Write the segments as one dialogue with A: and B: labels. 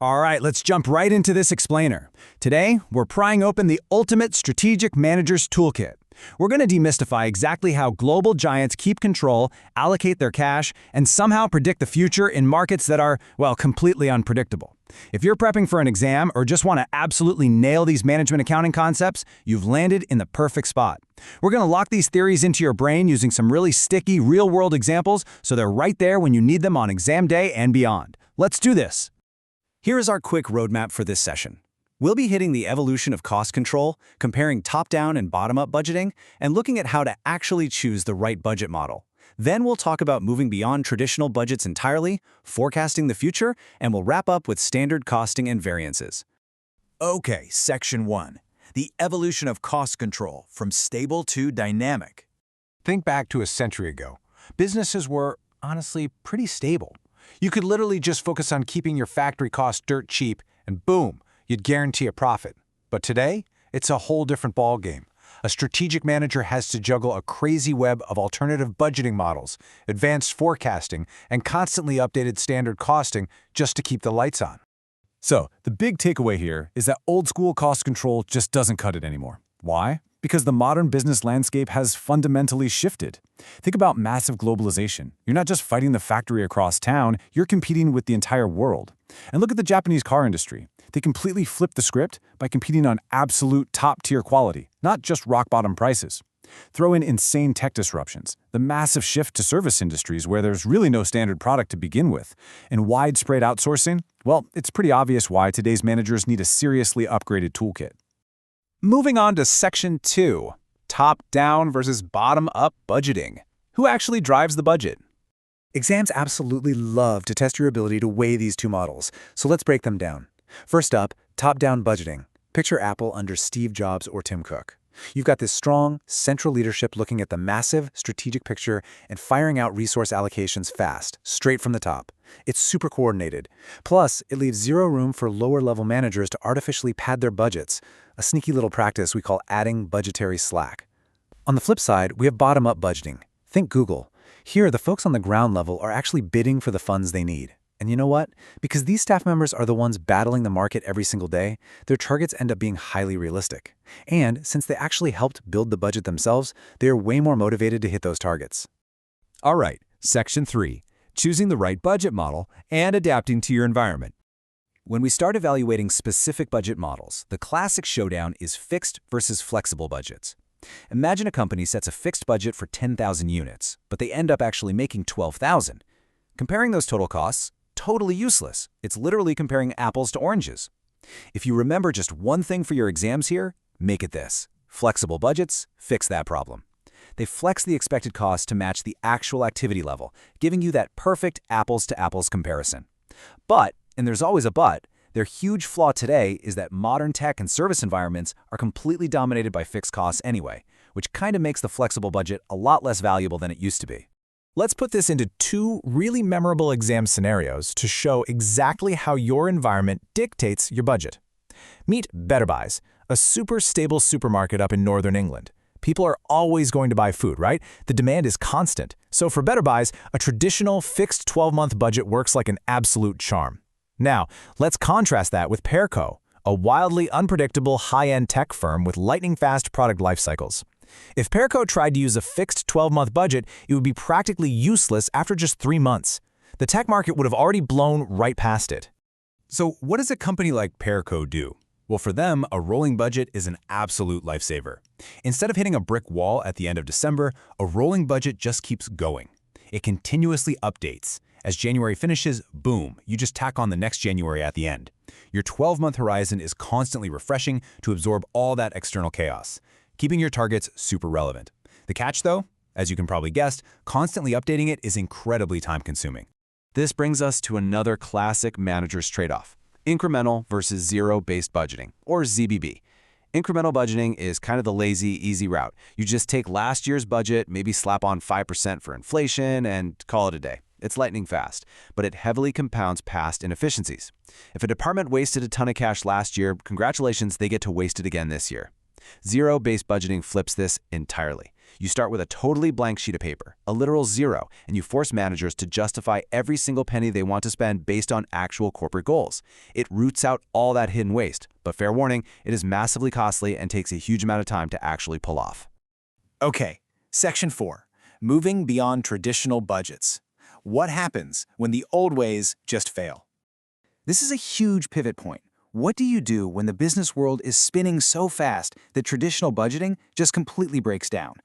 A: All right, let's jump right into this explainer. Today, we're prying open the ultimate strategic manager's toolkit. We're going to demystify exactly how global giants keep control, allocate their cash, and somehow predict the future in markets that are, well, completely unpredictable. If you're prepping for an exam or just want to absolutely nail these management accounting concepts, you've landed in the perfect spot. We're going to lock these theories into your brain using some really sticky, real-world examples so they're right there when you need them on exam day and beyond. Let's do this. Here is our quick roadmap for this session. We'll be hitting the evolution of cost control, comparing top-down and bottom-up budgeting, and looking at how to actually choose the right budget model. Then we'll talk about moving beyond traditional budgets entirely, forecasting the future, and we'll wrap up with standard costing and variances.
B: Okay, Section 1. The evolution of cost control, from stable to dynamic.
C: Think back to a century ago. Businesses were, honestly, pretty stable. You could literally just focus on keeping your factory costs dirt cheap, and boom, you'd guarantee a profit. But today, it's a whole different ballgame. A strategic manager has to juggle a crazy web of alternative budgeting models, advanced forecasting, and constantly updated standard costing just to keep the lights on.
B: So, the big takeaway here is that old-school cost control just doesn't cut it anymore. Why? Because the modern business landscape has fundamentally shifted. Think about massive globalization. You're not just fighting the factory across town, you're competing with the entire world. And look at the Japanese car industry. They completely flipped the script by competing on absolute top-tier quality, not just rock-bottom prices. Throw in insane tech disruptions, the massive shift to service industries where there's really no standard product to begin with, and widespread outsourcing. Well, it's pretty obvious why today's managers need a seriously upgraded toolkit.
A: Moving on to Section 2, top-down versus bottom-up budgeting. Who actually drives the budget?
D: Exams absolutely love to test your ability to weigh these two models, so let's break them down. First up, top-down budgeting. Picture Apple under Steve Jobs or Tim Cook. You've got this strong, central leadership looking at the massive, strategic picture and firing out resource allocations fast, straight from the top. It's super coordinated. Plus, it leaves zero room for lower-level managers to artificially pad their budgets, a sneaky little practice we call adding budgetary slack. On the flip side, we have bottom-up budgeting. Think Google. Here, the folks on the ground level are actually bidding for the funds they need. And you know what? Because these staff members are the ones battling the market every single day, their targets end up being highly realistic. And since they actually helped build the budget themselves, they are way more motivated to hit those targets.
B: All right, Section 3. Choosing the right budget model and adapting to your environment. When we start evaluating specific budget models, the classic showdown is fixed versus flexible budgets. Imagine a company sets a fixed budget for 10,000 units, but they end up actually making 12,000. Comparing those total costs, totally useless. It's literally comparing apples to oranges. If you remember just one thing for your exams here, make it this. Flexible budgets fix that problem. They flex the expected cost to match the actual activity level, giving you that perfect apples-to-apples comparison. But, and there's always a but, their huge flaw today is that modern tech and service environments are completely dominated by fixed costs anyway, which kind of makes the flexible budget a lot less valuable than it used to be.
A: Let's put this into two really memorable exam scenarios to show exactly how your environment dictates your budget. Meet Better Buys, a super stable supermarket up in northern England. People are always going to buy food, right? The demand is constant. So for Better Buys, a traditional fixed 12-month budget works like an absolute charm. Now, let's contrast that with Pearco, a wildly unpredictable high-end tech firm with lightning-fast product life cycles. If Pearco tried to use a fixed 12-month budget, it would be practically useless after just 3 months. The tech market would have already blown right past it.
B: So what does a company like Pearco do? Well, for them, a rolling budget is an absolute lifesaver. Instead of hitting a brick wall at the end of December, a rolling budget just keeps going. It continuously updates. As January finishes, boom, you just tack on the next January at the end. Your 12-month horizon is constantly refreshing to absorb all that external chaos, keeping your targets super relevant. The catch, though, as you can probably guess, constantly updating it is incredibly time-consuming. This brings us to another classic manager's trade-off: incremental versus zero-based budgeting, or ZBB. Incremental budgeting is kind of the lazy, easy route. You just take last year's budget, maybe slap on 5% for inflation, and call it a day. It's lightning fast, but it heavily compounds past inefficiencies. If a department wasted a ton of cash last year, congratulations, they get to waste it again this year. Zero-based budgeting flips this entirely.
A: You start with a totally blank sheet of paper, a literal zero, and you force managers to justify every single penny they want to spend based on actual corporate goals. It roots out all that hidden waste, but fair warning, it is massively costly and takes a huge amount of time to actually pull off.
D: Okay, Section 4. Moving beyond traditional budgets. What happens when the old ways just fail? This is a huge pivot point. What do you do when the business world is spinning so fast that traditional budgeting just completely breaks down?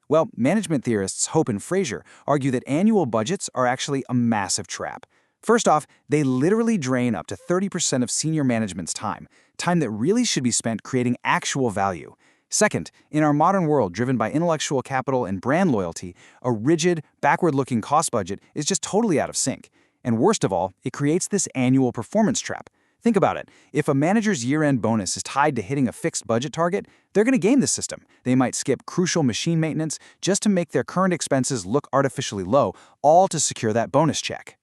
D: Well, management theorists Hope and Fraser argue that annual budgets are actually a massive trap. First off, they literally drain up to 30% of senior management's time that really should be spent creating actual value. Second, in our modern world driven by intellectual capital and brand loyalty, a rigid, backward-looking cost budget is just totally out of sync. And worst of all, it creates this annual performance trap. Think about it. If a manager's year-end bonus is tied to hitting a fixed budget target, they're going to game the system. They might skip crucial machine maintenance just to make their current expenses look artificially low, all to secure that bonus check.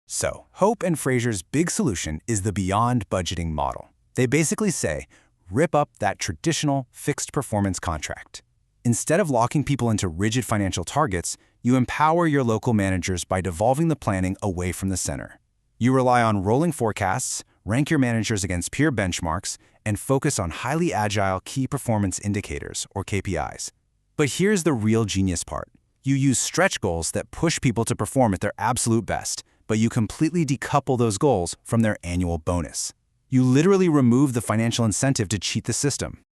B: So, Hope and Fraser's big solution is the beyond budgeting model. They basically say, rip up that traditional fixed performance contract. Instead of locking people into rigid financial targets, you empower your local managers by devolving the planning away from the center. You rely on rolling forecasts, rank your managers against peer benchmarks, and focus on highly agile key performance indicators, or KPIs. But here's the real genius part. You use stretch goals that push people to perform at their absolute best, but you completely decouple those goals from their annual bonus. You literally remove the financial incentive to cheat the system.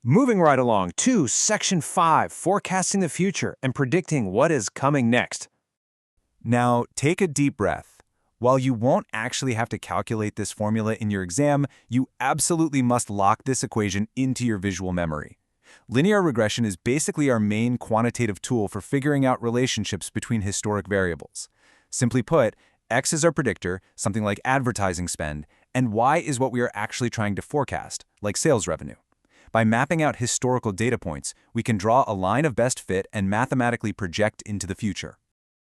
C: Moving right along to Section 5, forecasting the future and predicting what is coming next.
B: Now, take a deep breath. While you won't actually have to calculate this formula in your exam, you absolutely must lock this equation into your visual memory. Linear regression is basically our main quantitative tool for figuring out relationships between historic variables. Simply put, X is our predictor, something like advertising spend, and Y is what we are actually trying to forecast, like sales revenue. By mapping out historical data points, we can draw a line of best fit and mathematically project into the future.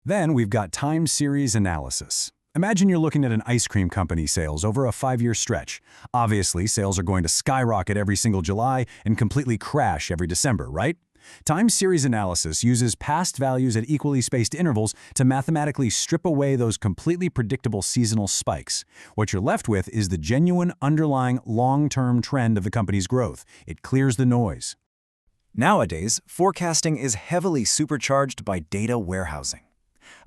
A: Then we've got time series analysis. Imagine you're looking at an ice cream company sales over a 5-year stretch. Obviously, sales are going to skyrocket every single July and completely crash every December, right? Time series analysis uses past values at equally spaced intervals to mathematically strip away those completely predictable seasonal spikes. What you're left with is the genuine underlying long-term trend of the company's growth. It clears the noise.
D: Nowadays, forecasting is heavily supercharged by data warehousing.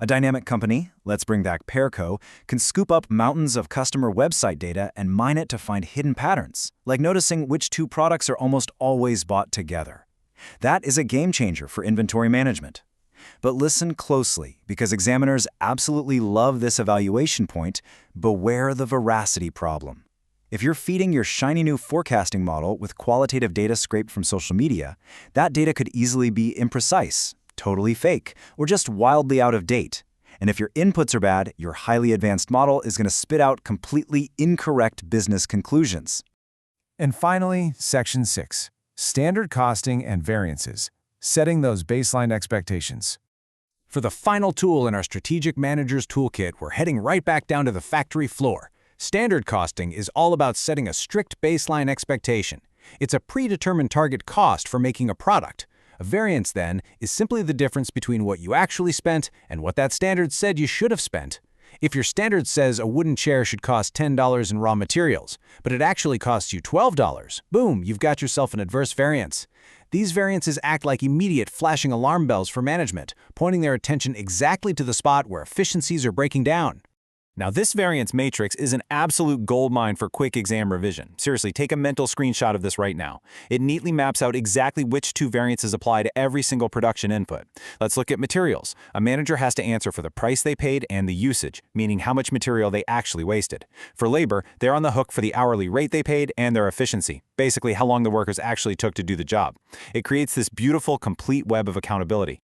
D: A dynamic company, let's bring back Pearco, can scoop up mountains of customer website data and mine it to find hidden patterns, like noticing which two products are almost always bought together. That is a game changer for inventory management. But listen closely, because examiners absolutely love this evaluation point. Beware the veracity problem. If you're feeding your shiny new forecasting model with qualitative data scraped from social media, that data could easily be imprecise, totally fake, or just wildly out of date. And if your inputs are bad, your highly advanced model is going to spit out completely incorrect business conclusions.
C: And finally, Section 6, standard costing and variances, setting those baseline expectations.
A: For the final tool in our Strategic Managers Toolkit, we're heading right back down to the factory floor. Standard costing is all about setting a strict baseline expectation. It's a predetermined target cost for making a product. A variance, then, is simply the difference between what you actually spent and what that standard said you should have spent. If your standard says a wooden chair should cost $10 in raw materials, but it actually costs you $12, boom, you've got yourself an adverse variance. These variances act like immediate flashing alarm bells for management, pointing their attention exactly to the spot where efficiencies are breaking down.
B: Now, this variance matrix is an absolute goldmine for quick exam revision. Seriously, take a mental screenshot of this right now. It neatly maps out exactly which two variances apply to every single production input. Let's look at materials. A manager has to answer for the price they paid and the usage, meaning how much material they actually wasted. For labor, they're on the hook for the hourly rate they paid and their efficiency, basically how long the workers actually took to do the job. It creates this beautiful, complete web of accountability.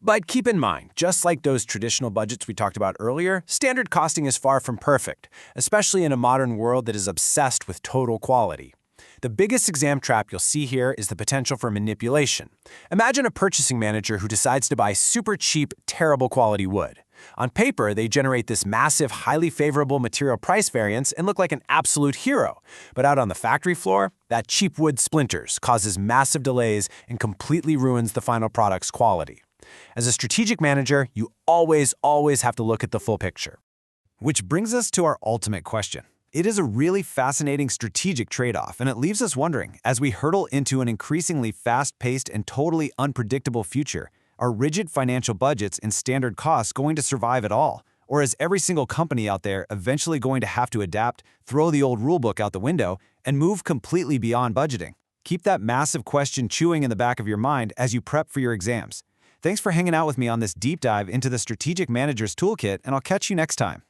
C: But keep in mind, just like those traditional budgets we talked about earlier, standard costing is far from perfect, especially in a modern world that is obsessed with total quality. The biggest exam trap you'll see here is the potential for manipulation. Imagine a purchasing manager who decides to buy super cheap, terrible quality wood.
B: On paper, they generate this massive, highly favorable material price variance and look like an absolute hero. But out on the factory floor, that cheap wood splinters, causes massive delays, and completely ruins the final product's quality. As a strategic manager, you always have to look at the full picture.
A: Which brings us to our ultimate question. It is a really fascinating strategic trade-off, and it leaves us wondering, as we hurtle into an increasingly fast-paced and totally unpredictable future, are rigid financial budgets and standard costs going to survive at all? Or is every single company out there eventually going to have to adapt, throw the old rulebook out the window, and move completely beyond budgeting? Keep that massive question chewing in the back of your mind as you prep for your exams. Thanks for hanging out with me on this deep dive into the Strategic Manager's Toolkit, and I'll catch you next time.